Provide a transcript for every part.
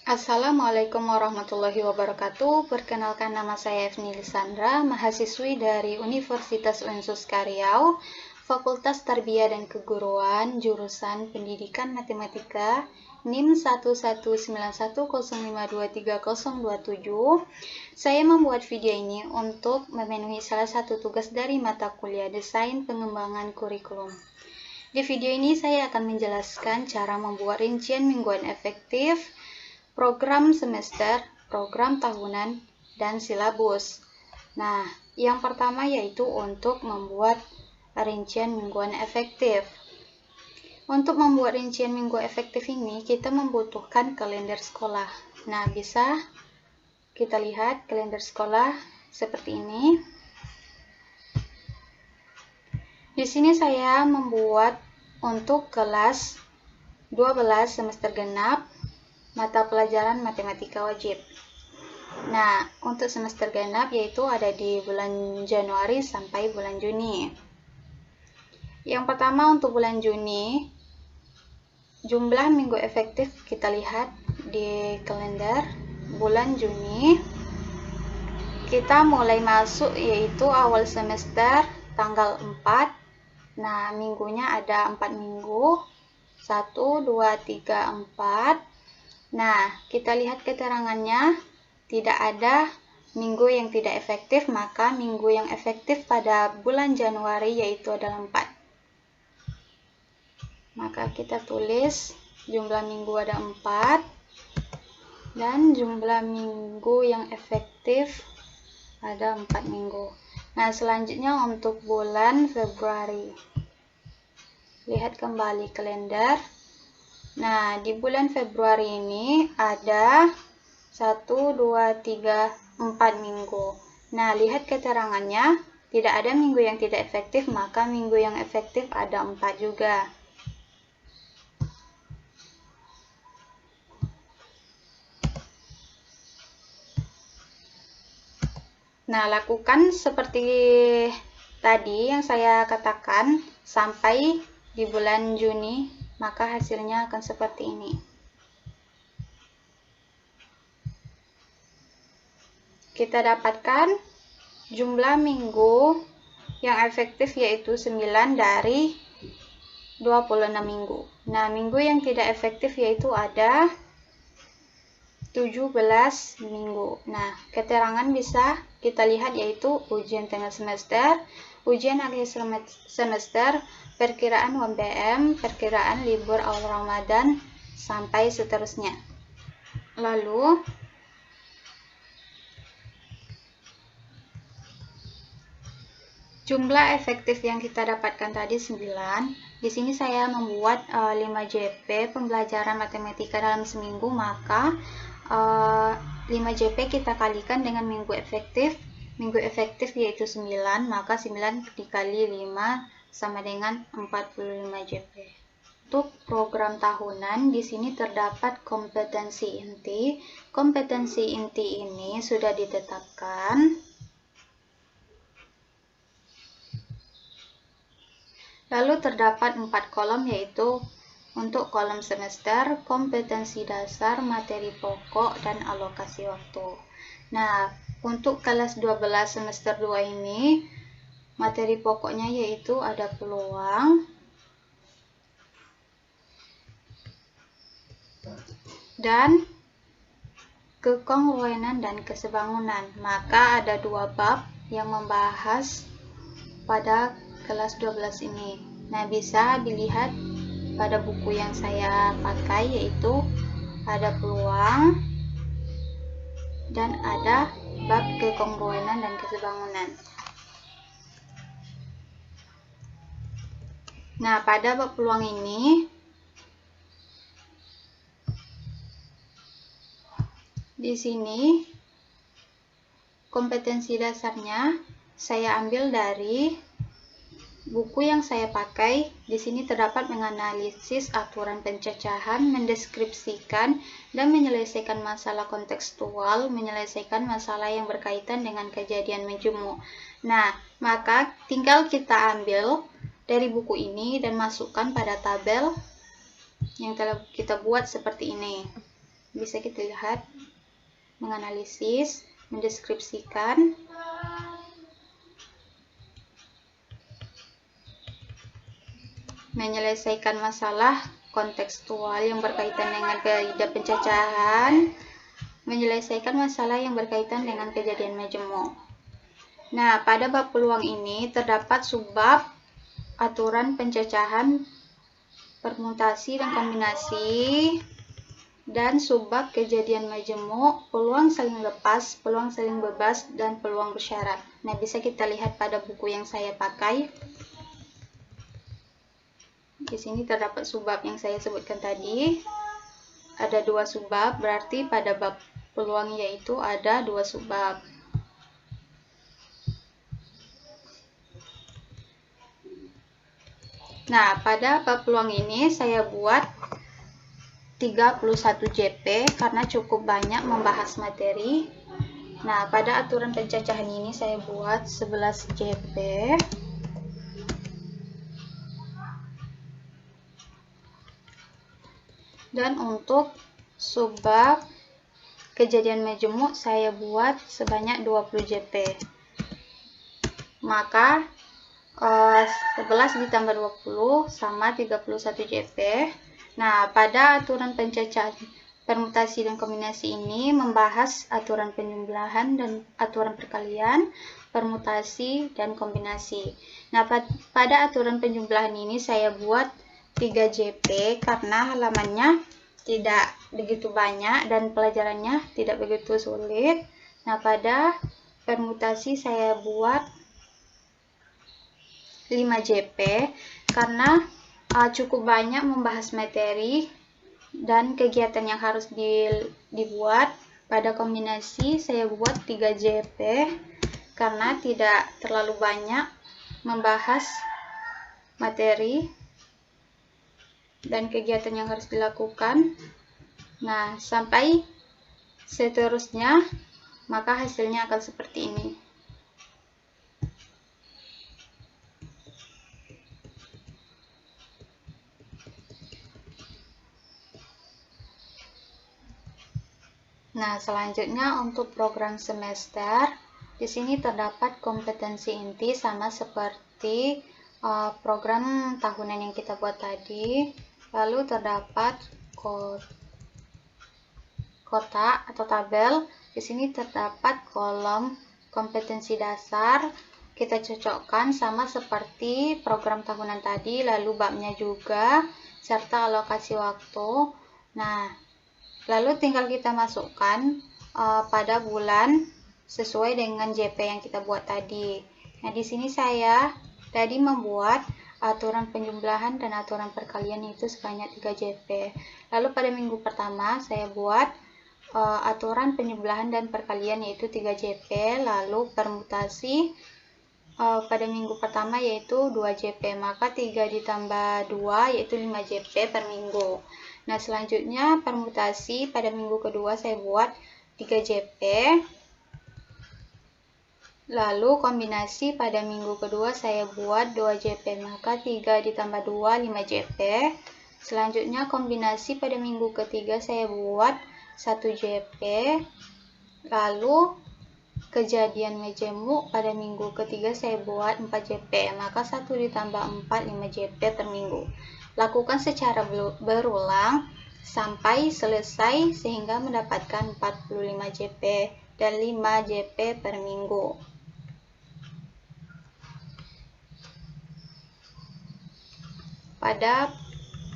Assalamualaikum warahmatullahi wabarakatuh. Perkenalkan, nama saya Evni Lisandra, mahasiswi dari Universitas Unsus Riau, Fakultas Tarbiyah dan Keguruan, jurusan Pendidikan Matematika, NIM 11910523027. Saya membuat video ini untuk memenuhi salah satu tugas dari mata kuliah Desain Pengembangan Kurikulum. Di video ini saya akan menjelaskan cara membuat rincian mingguan efektif, program semester, program tahunan, dan silabus. Nah, yang pertama yaitu untuk membuat rincian mingguan efektif. Untuk membuat rincian minggu efektif ini, kita membutuhkan kalender sekolah. Nah, bisa kita lihat kalender sekolah seperti ini. Di sini saya membuat untuk kelas 12 semester genap, mata pelajaran matematika wajib. Nah, untuk semester genap yaitu ada di bulan Januari sampai bulan Juni. Yang pertama untuk bulan Juni, jumlah minggu efektif kita lihat di kalender bulan Juni. Kita mulai masuk yaitu awal semester tanggal 4. Nah, minggunya ada 4 minggu. 1, 2, 3, 4. Nah, kita lihat keterangannya, tidak ada minggu yang tidak efektif, maka minggu yang efektif pada bulan Januari yaitu adalah 4. Maka kita tulis jumlah minggu ada 4 dan jumlah minggu yang efektif ada 4 minggu. Nah, selanjutnya untuk bulan Februari. Lihat kembali kalender. Nah, di bulan Februari ini ada 1, 2, 3, 4 minggu. Nah, lihat keterangannya, tidak ada minggu yang tidak efektif, maka minggu yang efektif ada 4 juga. Nah, lakukan seperti tadi yang saya katakan sampai di bulan Juni, maka hasilnya akan seperti ini. Kita dapatkan jumlah minggu yang efektif yaitu 9 dari 26 minggu. Nah, minggu yang tidak efektif yaitu ada 17 minggu. Nah, keterangan bisa kita lihat yaitu ujian tengah semester, ujian akhir semester, perkiraan UMPM, perkiraan libur awal Ramadan, sampai seterusnya. Lalu, jumlah efektif yang kita dapatkan tadi 9. Di sini saya membuat 5 JP pembelajaran matematika dalam seminggu, maka 5 JP kita kalikan dengan minggu efektif. Minggu efektif yaitu 9, maka 9 dikali 5 sama dengan 45 JP. Untuk program tahunan, di sini terdapat kompetensi inti. Kompetensi inti ini sudah ditetapkan. Lalu terdapat 4 kolom yaitu untuk kolom semester, kompetensi dasar, materi pokok, dan alokasi waktu. Nah, untuk kelas 12 semester 2 ini, materi pokoknya yaitu ada peluang, dan kekongruenan dan kesebangunan. Maka ada 2 bab yang membahas pada kelas 12 ini. Nah, bisa dilihat pada buku yang saya pakai yaitu ada peluang dan ada bab kekongruenan dan kesebangunan. Nah, pada bab peluang ini di sini kompetensi dasarnya saya ambil dari buku yang saya pakai. Di sini terdapat menganalisis aturan pencacahan, mendeskripsikan dan menyelesaikan masalah kontekstual, menyelesaikan masalah yang berkaitan dengan kejadian menjemu. Nah, maka tinggal kita ambil dari buku ini dan masukkan pada tabel yang telah kita buat seperti ini. Bisa kita lihat, menganalisis, mendeskripsikan, menyelesaikan masalah kontekstual yang berkaitan dengan kaidah pencacahan, menyelesaikan masalah yang berkaitan dengan kejadian majemuk. Nah, pada bab peluang ini terdapat subbab aturan pencacahan, permutasi dan kombinasi, dan subbab kejadian majemuk, peluang saling lepas, peluang saling bebas, dan peluang bersyarat. Nah, bisa kita lihat pada buku yang saya pakai. Di sini terdapat subbab yang saya sebutkan tadi. Ada 2 subbab, berarti pada bab peluang yaitu ada 2 subbab. Nah, pada bab peluang ini saya buat 31 JP karena cukup banyak membahas materi. Nah, pada aturan pencacahan ini saya buat 11 JP. Dan untuk subbab kejadian majemuk saya buat sebanyak 20 JP. Maka 11 ditambah 20 sama 31 JP. Nah, pada aturan pencacahan, permutasi dan kombinasi ini membahas aturan penjumlahan dan aturan perkalian, permutasi dan kombinasi. Nah, pada aturan penjumlahan ini saya buat 3 JP karena halamannya tidak begitu banyak dan pelajarannya tidak begitu sulit. Nah, pada permutasi saya buat 5 JP karena cukup banyak membahas materi dan kegiatan yang harus dibuat. Pada kombinasi saya buat 3 JP karena tidak terlalu banyak membahas materi dan kegiatan yang harus dilakukan. Nah, sampai seterusnya, maka hasilnya akan seperti ini. Nah, selanjutnya untuk program semester, di sini terdapat kompetensi inti sama seperti program tahunan yang kita buat tadi. Lalu terdapat kotak atau tabel. Di sini terdapat kolom kompetensi dasar. Kita cocokkan sama seperti program tahunan tadi, lalu babnya juga, serta alokasi waktu. Nah, lalu tinggal kita masukkan pada bulan sesuai dengan JP yang kita buat tadi. Nah, di sini saya tadi membuat aturan penjumlahan dan aturan perkalian itu sebanyak 3 JP. Lalu pada minggu pertama saya buat aturan penjumlahan dan perkalian yaitu 3 JP. Lalu permutasi pada minggu pertama yaitu 2 JP. Maka 3 ditambah 2 yaitu 5 JP per minggu. Nah, selanjutnya permutasi pada minggu kedua saya buat 3 JP. Lalu kombinasi pada minggu kedua saya buat 2 JP, maka 3 ditambah 2, 5 JP. Selanjutnya kombinasi pada minggu ketiga saya buat 1 JP. Lalu kejadian majemuk pada minggu ketiga saya buat 4 JP, maka 1 ditambah 4, 5 JP per minggu. Lakukan secara berulang sampai selesai sehingga mendapatkan 45 JP dan 5 JP per minggu. Pada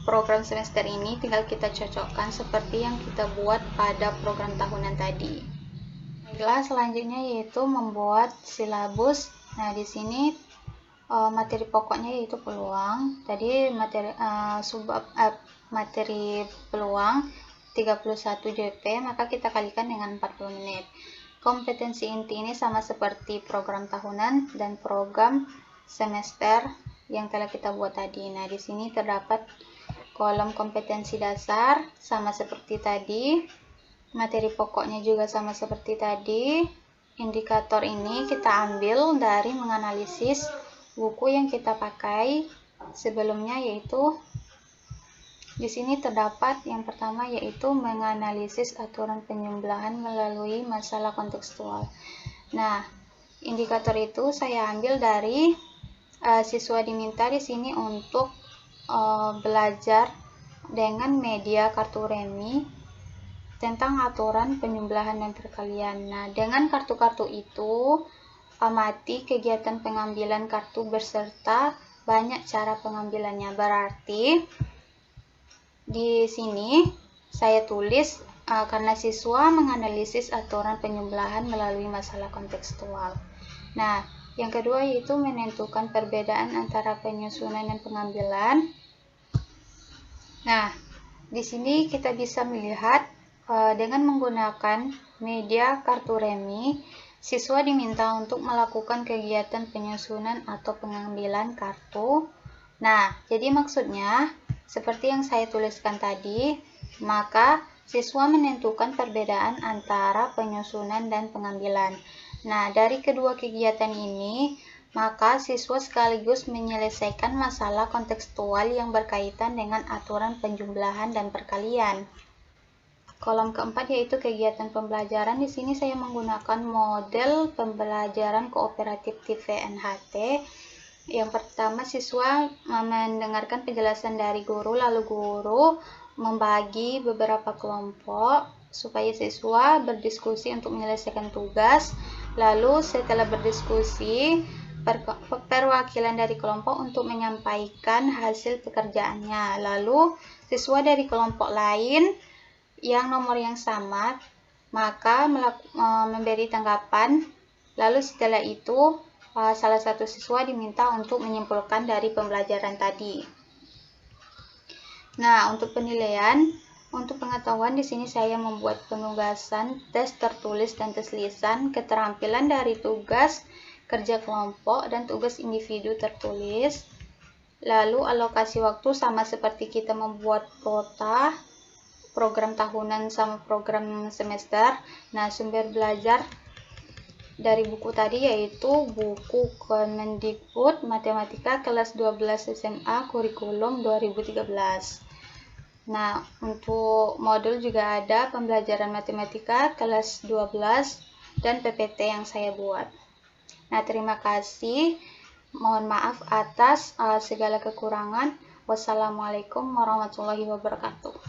program semester ini tinggal kita cocokkan seperti yang kita buat pada program tahunan tadi. Baiklah, selanjutnya yaitu membuat silabus. Nah, di sini materi pokoknya yaitu peluang. Tadi materi peluang 31 JP, maka kita kalikan dengan 40 menit. Kompetensi inti ini sama seperti program tahunan dan program semester yang telah kita buat tadi. Nah, di sini terdapat kolom kompetensi dasar sama seperti tadi. Materi pokoknya juga sama seperti tadi. Indikator ini kita ambil dari menganalisis buku yang kita pakai sebelumnya, yaitu di sini terdapat yang pertama yaitu menganalisis aturan penjumlahan melalui masalah kontekstual. Nah, indikator itu saya ambil dari siswa diminta di sini untuk belajar dengan media kartu remi tentang aturan penjumlahan dan perkalian. Nah, dengan kartu-kartu itu, amati kegiatan pengambilan kartu beserta banyak cara pengambilannya. Berarti di sini saya tulis karena siswa menganalisis aturan penjumlahan melalui masalah kontekstual. Nah, yang kedua yaitu menentukan perbedaan antara penyusunan dan pengambilan. Nah, di sini kita bisa melihat dengan menggunakan media kartu remi, siswa diminta untuk melakukan kegiatan penyusunan atau pengambilan kartu. Nah, jadi maksudnya seperti yang saya tuliskan tadi, maka siswa menentukan perbedaan antara penyusunan dan pengambilan. Nah, dari kedua kegiatan ini, maka siswa sekaligus menyelesaikan masalah kontekstual yang berkaitan dengan aturan penjumlahan dan perkalian. Kolom keempat yaitu kegiatan pembelajaran. Di sini saya menggunakan model pembelajaran kooperatif TVNHT. Yang pertama, siswa mendengarkan penjelasan dari guru, lalu guru membagi beberapa kelompok supaya siswa berdiskusi untuk menyelesaikan tugas. Lalu setelah berdiskusi, perwakilan dari kelompok untuk menyampaikan hasil pekerjaannya. Lalu siswa dari kelompok lain yang nomor yang sama maka memberi tanggapan. Lalu setelah itu salah satu siswa diminta untuk menyimpulkan dari pembelajaran tadi. Nah, untuk penilaian, untuk pengetahuan di sini saya membuat penugasan, tes tertulis dan tes lisan, keterampilan dari tugas, kerja kelompok, dan tugas individu tertulis. Lalu alokasi waktu sama seperti kita membuat kuota, program tahunan sama program semester. Nah, sumber belajar dari buku tadi yaitu buku Kemendikbud Matematika kelas 12 SMA kurikulum 2013. Nah, untuk modul juga ada pembelajaran matematika kelas 12 dan PPT yang saya buat. Nah, terima kasih. Mohon maaf atas segala kekurangan. Wassalamualaikum warahmatullahi wabarakatuh.